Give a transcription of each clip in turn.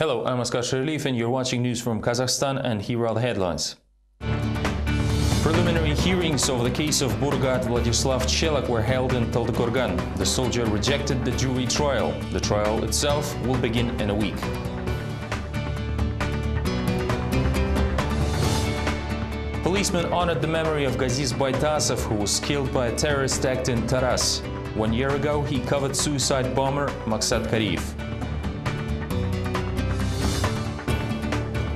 Hello, I'm Askar Sherlief and you're watching news from Kazakhstan, and here are the headlines. Preliminary hearings over the case of Burgat Vladislav Chelak were held in Taldykorgan. The soldier rejected the jury trial. The trial itself will begin in a week. Policemen honored the memory of Gaziz Baitasov, who was killed by a terrorist act in Taras. 1 year ago, he covered suicide bomber Maksat Kariev.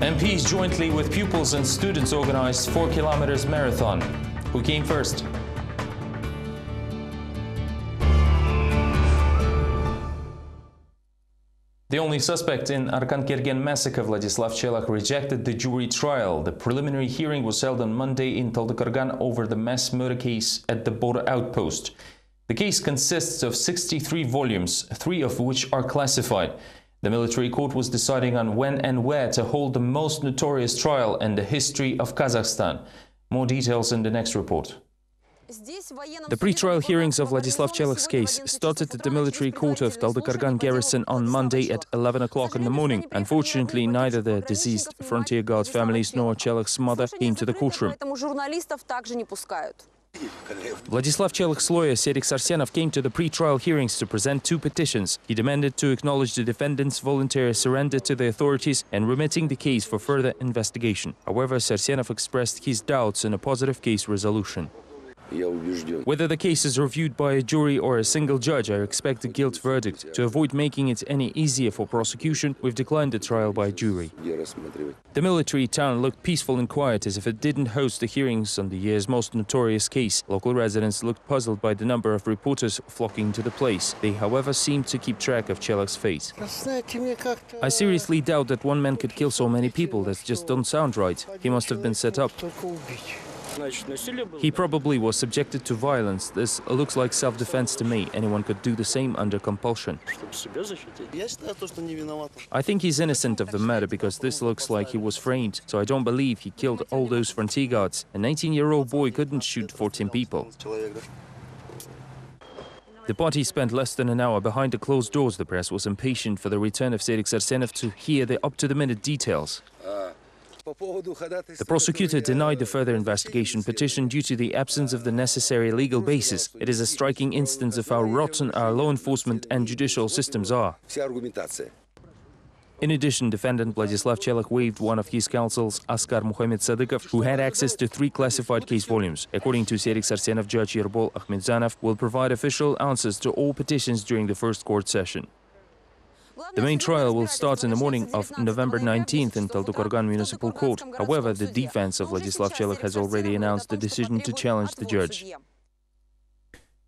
MPs jointly with pupils and students organized 4 kilometers marathon. Who came first? The only suspect in Arkan-Kergen massacre, Vladislav Chelak, rejected the jury trial. The preliminary hearing was held on Monday in Taldykorgan over the mass murder case at the border outpost. The case consists of 63 volumes, 3 of which are classified. The military court was deciding on when and where to hold the most notorious trial in the history of Kazakhstan. More details in the next report. The pre-trial hearings of Vladislav Chelak's case started at the military court of Taldykorgan garrison on Monday at 11 o'clock in the morning. Unfortunately, neither the deceased frontier guard families nor Chelak's mother came to the courtroom. Vladislav Chelak's lawyer, Serik Sarsenov, came to the pre-trial hearings to present 2 petitions. He demanded to acknowledge the defendant's voluntary surrender to the authorities and remitting the case for further investigation. However, Sarsenov expressed his doubts in a positive case resolution. Whether the case is reviewed by a jury or a single judge, I expect a guilt verdict. To avoid making it any easier for prosecution, we've declined the trial by jury. The military town looked peaceful and quiet, as if it didn't host the hearings on the year's most notorious case. Local residents looked puzzled by the number of reporters flocking to the place. They, however, seemed to keep track of Chelak's fate. I seriously doubt that one man could kill so many people. That just don't sound right. He must have been set up. He probably was subjected to violence. This looks like self-defense to me. Anyone could do the same under compulsion. I think he's innocent of the murder because this looks like he was framed. So I don't believe he killed all those frontier guards. A 19-year-old boy couldn't shoot 14 people. The party spent less than an hour behind the closed doors. The press was impatient for the return of Serik Sarsenov to hear the up-to-the-minute details. The prosecutor denied the further investigation petition due to the absence of the necessary legal basis. It is a striking instance of how rotten our law enforcement and judicial systems are. In addition, defendant Vladislav Chelak waived one of his counsels, Askar Muhammad Sadykov, who had access to 3 classified case volumes. According to Serik Sarsenov, Judge Yerbol Akhmedzanov will provide official answers to all petitions during the first court session. The main trial will start in the morning of November 19th in Taldykorgan Municipal Court. However, the defense of Vladislav Chelak has already announced the decision to challenge the judge.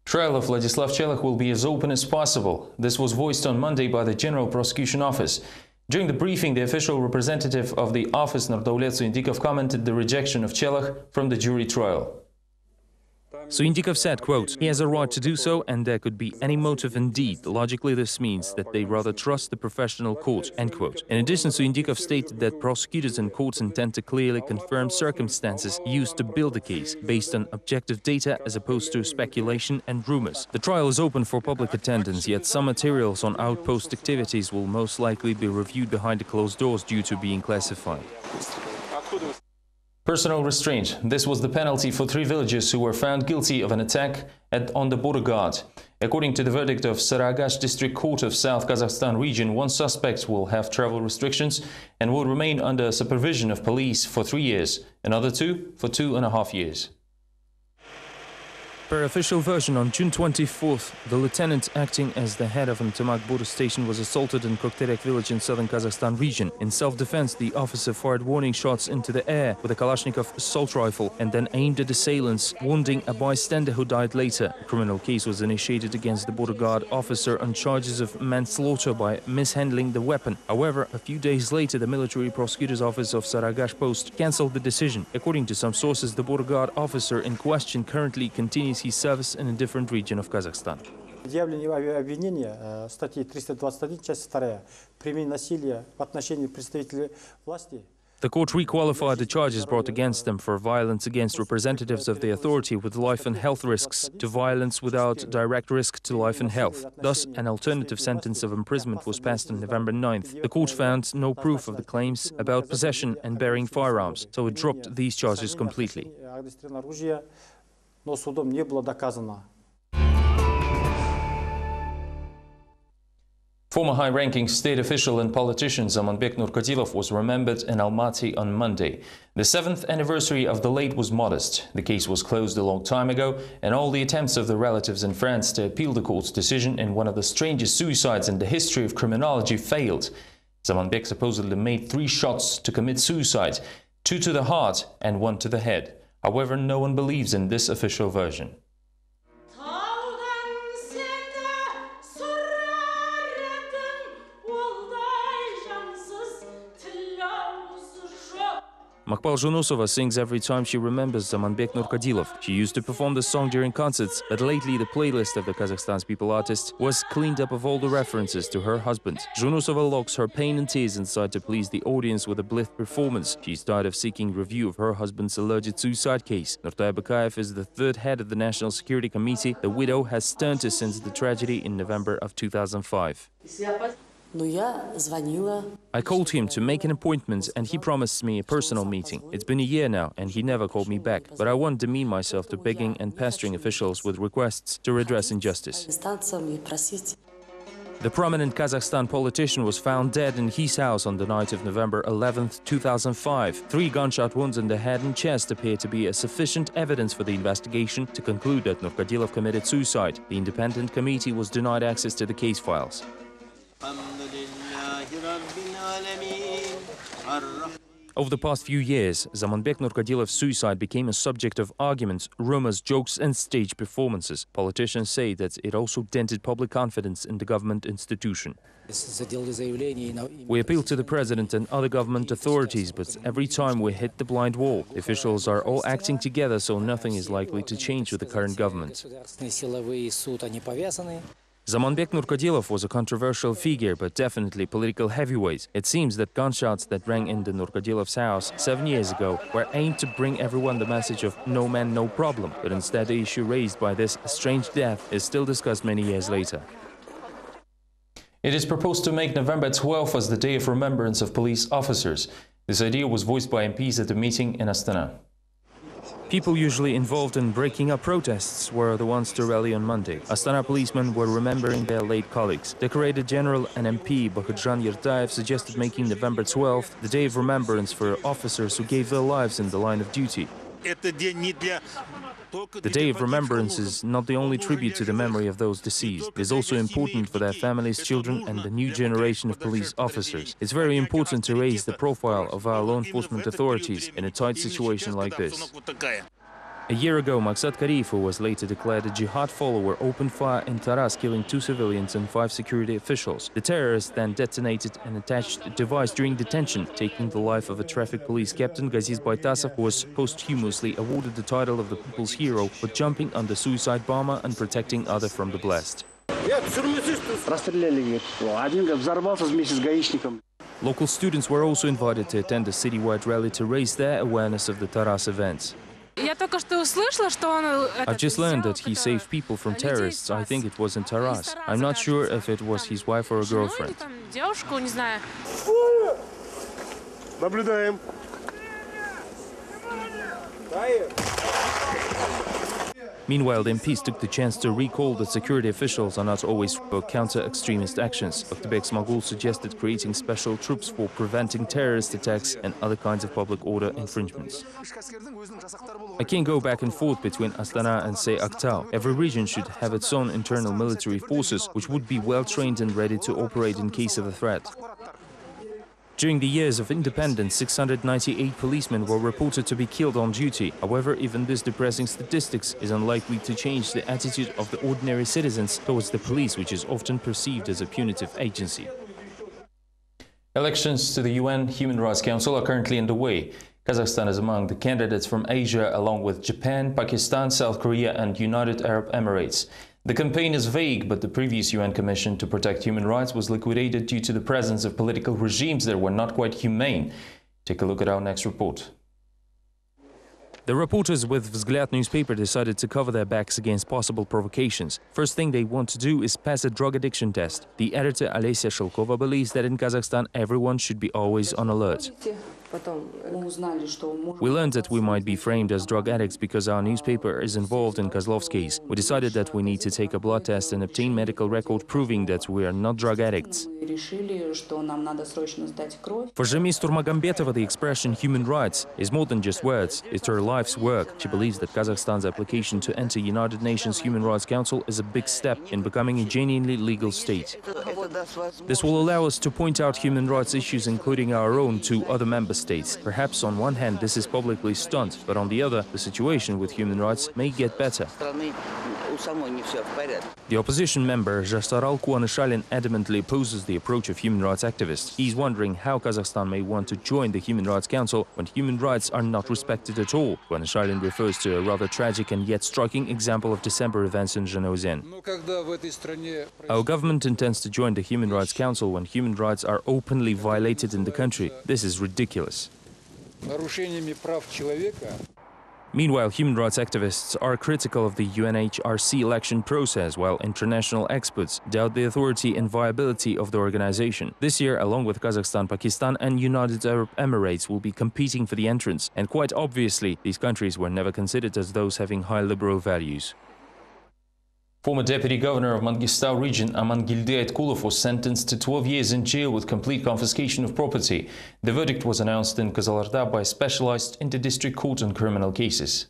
Trial of Vladislav Chelak will be as open as possible. This was voiced on Monday by the General Prosecution Office. During the briefing, the official representative of the office, Nurdaulet Suindikov, commented the rejection of Chelak from the jury trial. Suindikov said, quote, "He has a right to do so, and there could be any motive indeed. Logically, this means that they rather trust the professional court," end quote. In addition, Suindikov stated that prosecutors and courts intend to clearly confirm circumstances used to build the case, based on objective data as opposed to speculation and rumors. The trial is open for public attendance, yet some materials on outpost activities will most likely be reviewed behind the closed doors due to being classified. Personal restraint. This was the penalty for 3 villagers who were found guilty of an attack on the border guard. According to the verdict of Saragash District Court of South Kazakhstan region, 1 suspect will have travel restrictions and will remain under supervision of police for 3 years, another 2 for 2.5 years. Per official version, on June 24th, the lieutenant acting as the head of Antamak border station was assaulted in Kokterek village in southern Kazakhstan region. In self-defense, the officer fired warning shots into the air with a Kalashnikov assault rifle and then aimed at assailants, wounding a bystander who died later. A criminal case was initiated against the border guard officer on charges of manslaughter by mishandling the weapon. However, a few days later, the military prosecutor's office of Saragash post cancelled the decision. According to some sources, the border guard officer in question currently continues his service in a different region of Kazakhstan. Обвинение статьи 321, часть 2, применение насилия в отношении представителей власти The court requalified the charges brought against them for violence against representatives of the authority with life and health risks to violence without direct risk to life and health. Thus, an alternative sentence of imprisonment was passed on November 9th. The court found no proof of the claims about possession and bearing firearms, so it dropped these charges completely. Former high-ranking state official and politician Zamanbek Nurkadilov was remembered in Almaty on Monday. The 7th anniversary of the late was modest. The case was closed a long time ago, and all the attempts of the relatives and friends to appeal the court's decision in one of the strangest suicides in the history of criminology failed. Zamanbek supposedly made 3 shots to commit suicide, 2 to the heart and 1 to the head. However, no one believes in this official version. Makbal Junusova sings every time she remembers Zamanbek Nurkadilov. She used to perform the song during concerts, but lately the playlist of the Kazakhstan's people artist was cleaned up of all the references to her husband. Junusova locks her pain and tears inside to please the audience with a blitz performance. She's tired of seeking review of her husband's alleged suicide case. Nurtay Bakayev is the 3rd head of the National Security Committee. The widow has stirred her since the tragedy in November of 2005. I called him to make an appointment and he promised me a personal meeting. It's been a year now and he never called me back, but I won't demean myself to begging and pestering officials with requests to redress injustice. The prominent Kazakhstan politician was found dead in his house on the night of November 11, 2005. 3 gunshot wounds in the head and chest appear to be sufficient evidence for the investigation to conclude that Nurkadilov committed suicide. The independent committee was denied access to the case files. Over the past few years, Zamanbek Nurkadilov's suicide became a subject of arguments, rumors, jokes and stage performances. Politicians say that it also dented public confidence in the government institution. We appeal to the president and other government authorities, but every time we hit the blind wall. Officials are all acting together, so nothing is likely to change with the current government. Zamanbek Nurkadilov was a controversial figure, but definitely political heavyweight. It seems that gunshots that rang in the Nurkadilov's house 7 years ago were aimed to bring everyone the message of no man, no problem. But instead the issue raised by this strange death is still discussed many years later. It is proposed to make November 12 as the Day of Remembrance of Police Officers. This idea was voiced by MPs at a meeting in Astana. People usually involved in breaking up protests were the ones to rally on Monday. Astana policemen were remembering their late colleagues. Decorated General and MP Bakhadjan Yertayev suggested making November 12th the Day of Remembrance for officers who gave their lives in the line of duty. The Day of Remembrance is not the only tribute to the memory of those deceased. It is also important for their families, children and the new generation of police officers. It's very important to raise the profile of our law enforcement authorities in a tight situation like this. A year ago, Maksat Karif, who was later declared a jihad follower, opened fire in Taras, killing 2 civilians and 5 security officials. The terrorists then detonated an attached device during detention, taking the life of a traffic police captain, Gaziz Baitasov, who was posthumously awarded the title of the People's Hero for jumping on the suicide bomber and protecting others from the blast. Local students were also invited to attend a citywide rally to raise their awareness of the Taras events. I've just learned that he saved people from terrorists. I think it was in Taras. I'm not sure if it was his wife or a girlfriend. Meanwhile, the MPs took the chance to recall that security officials are not always for counter-extremist actions. Oktybek Smagul suggested creating special troops for preventing terrorist attacks and other kinds of public order infringements. I can't go back and forth between Astana and, say, Aktau. Every region should have its own internal military forces, which would be well-trained and ready to operate in case of a threat. During the years of independence, 698 policemen were reported to be killed on duty. However, even this depressing statistics is unlikely to change the attitude of the ordinary citizens towards the police, which is often perceived as a punitive agency. Elections to the UN Human Rights Council are currently underway. Kazakhstan is among the candidates from Asia, along with Japan, Pakistan, South Korea and United Arab Emirates. The campaign is vague, but the previous UN Commission to Protect Human Rights was liquidated due to the presence of political regimes that were not quite humane. Take a look at our next report. The reporters with Vzгляд newspaper decided to cover their backs against possible provocations. First thing they want to do is pass a drug addiction test. The editor Olesya Shelkova believes that in Kazakhstan everyone should be always on alert. We learned that we might be framed as drug addicts because our newspaper is involved in Kozlov's case. We decided that we need to take a blood test and obtain medical record proving that we are not drug addicts. For Jami Turmagambetova, the expression human rights is more than just words. It's her life's work. She believes that Kazakhstan's application to enter United Nations Human Rights Council is a big step in becoming a genuinely legal state. This will allow us to point out human rights issues, including our own, to other member states. Perhaps on one hand this is publicly stunt, but on the other, the situation with human rights may get better. The opposition member Jasaral Kuanyshalin adamantly opposes the approach of human rights activists. He's wondering how Kazakhstan may want to join the Human Rights Council when human rights are not respected at all. Kuanyshalin refers to a rather tragic and yet striking example of December events in Zhanaozen. Our government intends to join the Human Rights Council when human rights are openly violated in the country. This is ridiculous. Meanwhile, human rights activists are critical of the UNHRC election process, while international experts doubt the authority and viability of the organization. This year, along with Kazakhstan, Pakistan and United Arab Emirates will be competing for the entrance, and quite obviously, these countries were never considered as those having high liberal values. Former Deputy Governor of Mangistau region Amangildi Aytkulov was sentenced to 12 years in jail with complete confiscation of property. The verdict was announced in Kızılar'da by a specialized inter-district court on criminal cases.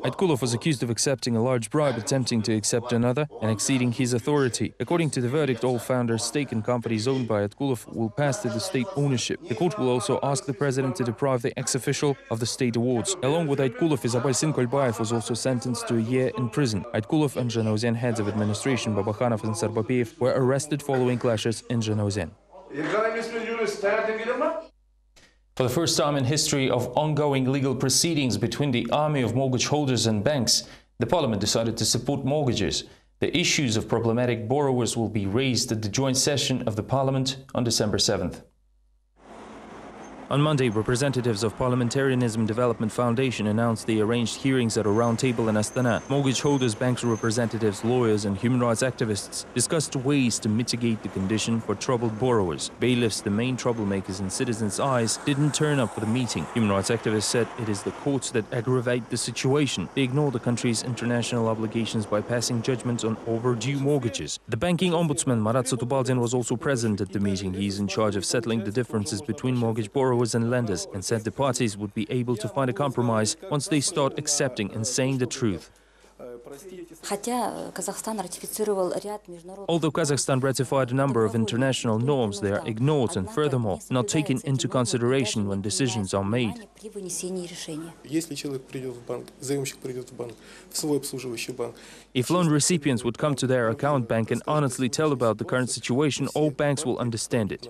Aytkulov was accused of accepting a large bribe, attempting to accept another, and exceeding his authority. According to the verdict, all founders' stake in companies owned by Aytkulov will pass to the state ownership. The court will also ask the president to deprive the ex-official of the state awards. Along with Aytkulov, Izabalsin Kolbayev was also sentenced to a year in prison. Aytkulov and Zhanaozen heads of administration Babakhanov and Sarbapeyev were arrested following clashes in Zhanaozen. For the first time in history of ongoing legal proceedings between the army of mortgage holders and banks, the parliament decided to support mortgages. The issues of problematic borrowers will be raised at the joint session of the parliament on December 7th. On Monday, representatives of Parliamentarianism Development Foundation announced they arranged hearings at a round table in Astana. Mortgage holders, banks representatives, lawyers and human rights activists discussed ways to mitigate the condition for troubled borrowers. Bailiffs, the main troublemakers in citizens' eyes, didn't turn up for the meeting. Human rights activists said it is the courts that aggravate the situation. They ignore the country's international obligations by passing judgments on overdue mortgages. The banking ombudsman Marat Satubaldin was also present at the meeting. He is in charge of settling the differences between mortgage borrowers and lenders, and said the parties would be able to find a compromise once they start accepting and saying the truth. Although Kazakhstan ratified a number of international norms, they are ignored and furthermore not taken into consideration when decisions are made. If loan recipients would come to their account bank and honestly tell about the current situation, all banks will understand it.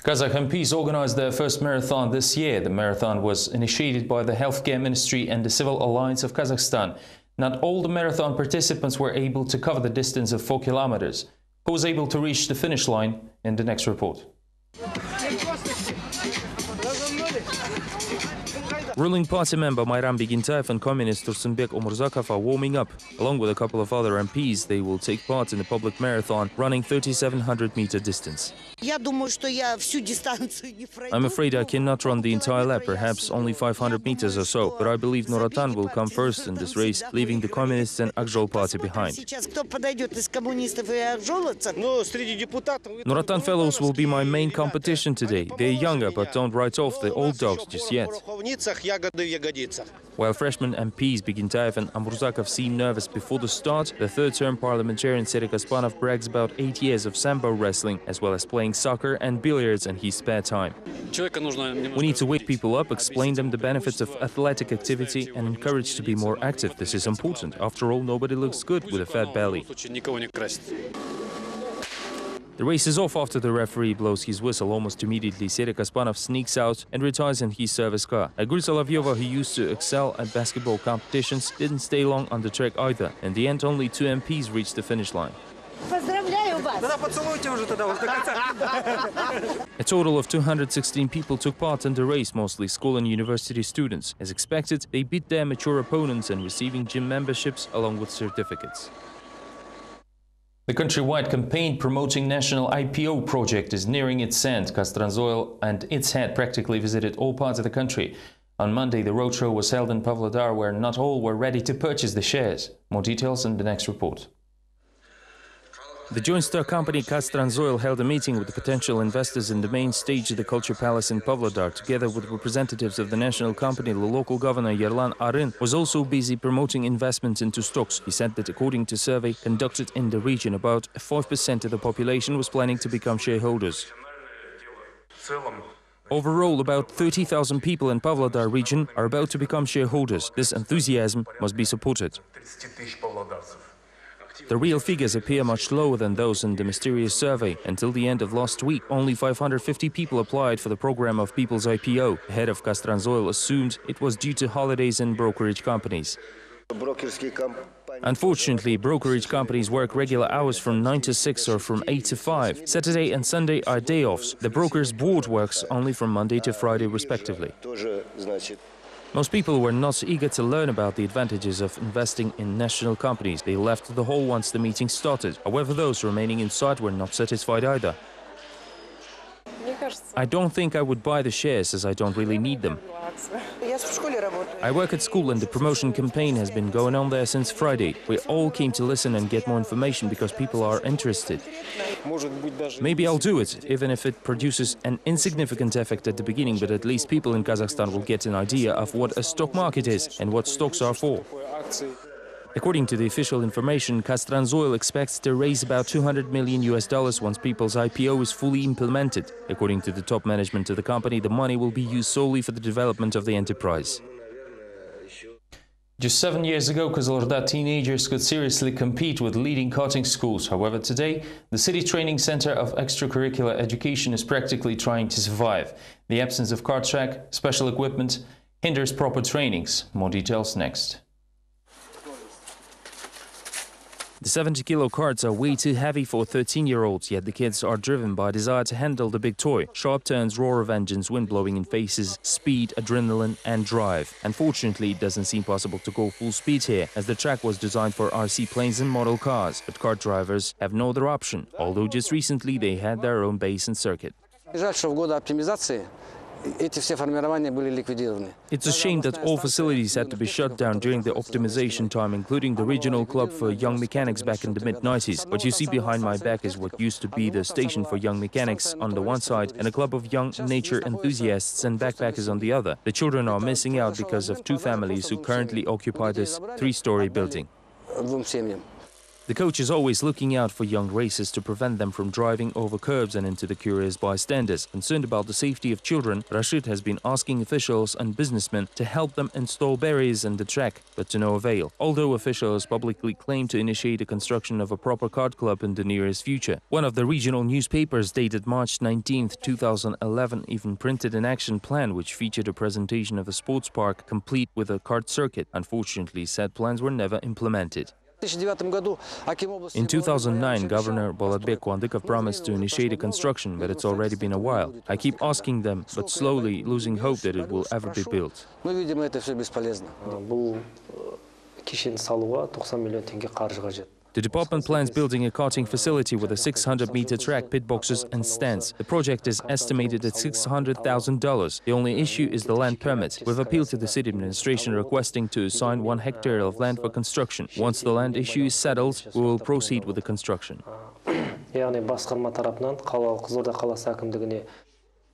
Kazakh MPs organized their first marathon this year. The marathon was initiated by the Healthcare Ministry and the Civil Alliance of Kazakhstan. Not all the marathon participants were able to cover the distance of 4 kilometers. Who was able to reach the finish line in the next report? Ruling party member Mayram Begintayev and communist Tursunbek Omurzakov are warming up. Along with a couple of other MPs, they will take part in the public marathon running 3,700-meter distance. I'm afraid I cannot run the entire lap, perhaps only 500 meters or so, but I believe Nuratan will come first in this race, leaving the communists and Akjol party behind. Nuratan fellows will be my main competition today. They're younger, but don't write off the old dogs just yet. While freshman MPs Begintayev and Amurzakov seem nervous before the start, the third-term parliamentarian Serik Aspanov brags about 8 years of sambo wrestling, as well as playing soccer and billiards in his spare time. We need to wake people up, explain them the benefits of athletic activity and encourage to be more active. This is important. After all, nobody looks good with a fat belly. The race is off after the referee blows his whistle. Almost immediately, Serek Aspanov sneaks out and retires in his service car. Agul Solovyova, who used to excel at basketball competitions, didn't stay long on the track either. In the end, only 2 MPs reached the finish line. A total of 216 people took part in the race, mostly school and university students. As expected, they beat their mature opponents and receiving gym memberships along with certificates. The countrywide campaign promoting national IPO project is nearing its end. Kazakh and its head practically visited all parts of the country. On Monday, the roadshow was held in Pavlodar, where not all were ready to purchase the shares. More details in the next report. The joint stock company Kazakhstan held a meeting with the potential investors in the main stage of the Culture Palace in Pavlodar. Together with representatives of the national company, the local governor Yerlan Arın was also busy promoting investments into stocks. He said that according to a survey conducted in the region, about 5% of the population was planning to become shareholders. Overall, about 30,000 people in Pavlodar region are about to become shareholders. This enthusiasm must be supported. The real figures appear much lower than those in the mysterious survey. Until the end of last week, only 550 people applied for the program of People's IPO. The head of Kazakh assumed it was due to holidays in brokerage companies. Unfortunately, brokerage companies work regular hours from 9 to 6 or from 8 to 5. Saturday and Sunday are day-offs. The brokers' board works only from Monday to Friday, respectively. Most people were not eager to learn about the advantages of investing in national companies. They left the hall once the meeting started. However, those remaining inside were not satisfied either. I don't think I would buy the shares, as I don't really need them. I work at school and the promotion campaign has been going on there since Friday. We all came to listen and get more information because people are interested. Maybe I'll do it, even if it produces an insignificant effect at the beginning, but at least people in Kazakhstan will get an idea of what a stock market is and what stocks are for. According to the official information, Kazakh expects to raise about $200 million once People's IPO is fully implemented. According to the top management of the company, the money will be used solely for the development of the enterprise. Just 7 years ago, Kazakh teenagers could seriously compete with leading karting schools. However, today, the City Training Center of Extracurricular Education is practically trying to survive. The absence of kart track, special equipment, hinders proper trainings. More details next. The 70-kilo karts are way too heavy for 13-year-olds, yet the kids are driven by a desire to handle the big toy. Sharp turns, roar of engines, wind blowing in faces, speed, adrenaline and drive. Unfortunately, it doesn't seem possible to go full speed here, as the track was designed for RC planes and model cars. But kart drivers have no other option, although just recently they had their own base and circuit. It's a shame that all facilities had to be shut down during the optimization time, including the regional club for young mechanics back in the mid-90s. What you see behind my back is what used to be the station for young mechanics on the one side and a club of young nature enthusiasts and backpackers on the other. The children are missing out because of 2 families who currently occupy this 3-story building. The coach is always looking out for young racers to prevent them from driving over curbs and into the curious bystanders. Concerned about the safety of children, Rashid has been asking officials and businessmen to help them install barriers in the track, but to no avail. Although officials publicly claim to initiate the construction of a proper kart club in the nearest future. One of the regional newspapers dated March 19, 2011 even printed an action plan which featured a presentation of a sports park complete with a kart circuit. Unfortunately, said plans were never implemented. In 2009, Governor Bolatbek Kuandykov promised to initiate a construction, but it's already been a while. I keep asking them, but slowly losing hope that it will ever be built. The department plans building a karting facility with a 600-meter track, pit boxes and stands. The project is estimated at $600,000. The only issue is the land permit. We've appealed to the city administration requesting to assign 1 hectare of land for construction. Once the land issue is settled, we will proceed with the construction.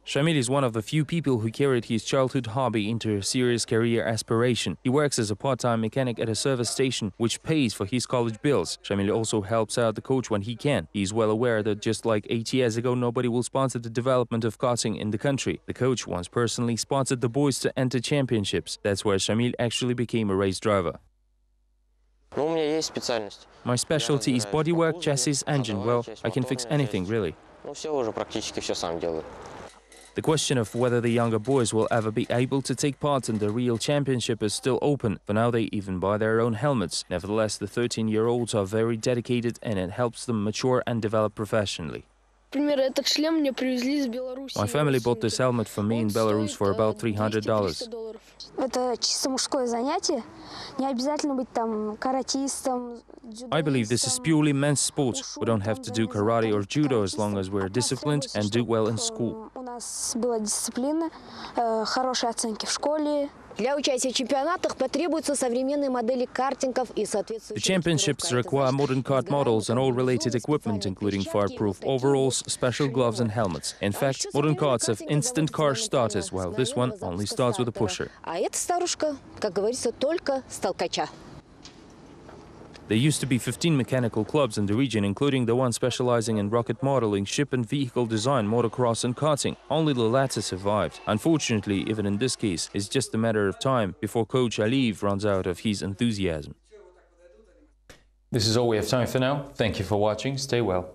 Shamil is one of the few people who carried his childhood hobby into a serious career aspiration. He works as a part-time mechanic at a service station, which pays for his college bills. Shamil also helps out the coach when he can. He is well aware that just like 8 years ago, nobody will sponsor the development of karting in the country. The coach once personally sponsored the boys to enter championships. That's where Shamil actually became a race driver. My specialty is bodywork, chassis, engine. Well, I can fix anything, really. Ну, все уже практически все сам делаю. The question of whether the younger boys will ever be able to take part in the real championship is still open. For now, they even buy their own helmets. Nevertheless, the 13-year-olds are very dedicated and it helps them mature and develop professionally. My family bought this helmet for me in Belarus for about $300. I believe this is purely men's sport. We don't have to do karate or judo as long as we're disciplined and do well in school. Для участия в чемпионатах потребуются современные модели картингов и соответствующие. The championships require modern kart models and all related equipment, including fireproof overalls, special gloves and helmets. In fact, modern karts have instant car starters, while this one only starts with a pusher. А эта старушка, как говорится, только с толкача. There used to be 15 mechanical clubs in the region, including the one specializing in rocket modeling, ship and vehicle design, motocross and karting. Only the latter survived. Unfortunately, even in this case, it's just a matter of time before Coach Aliyev runs out of his enthusiasm. This is all we have time for now. Thank you for watching. Stay well.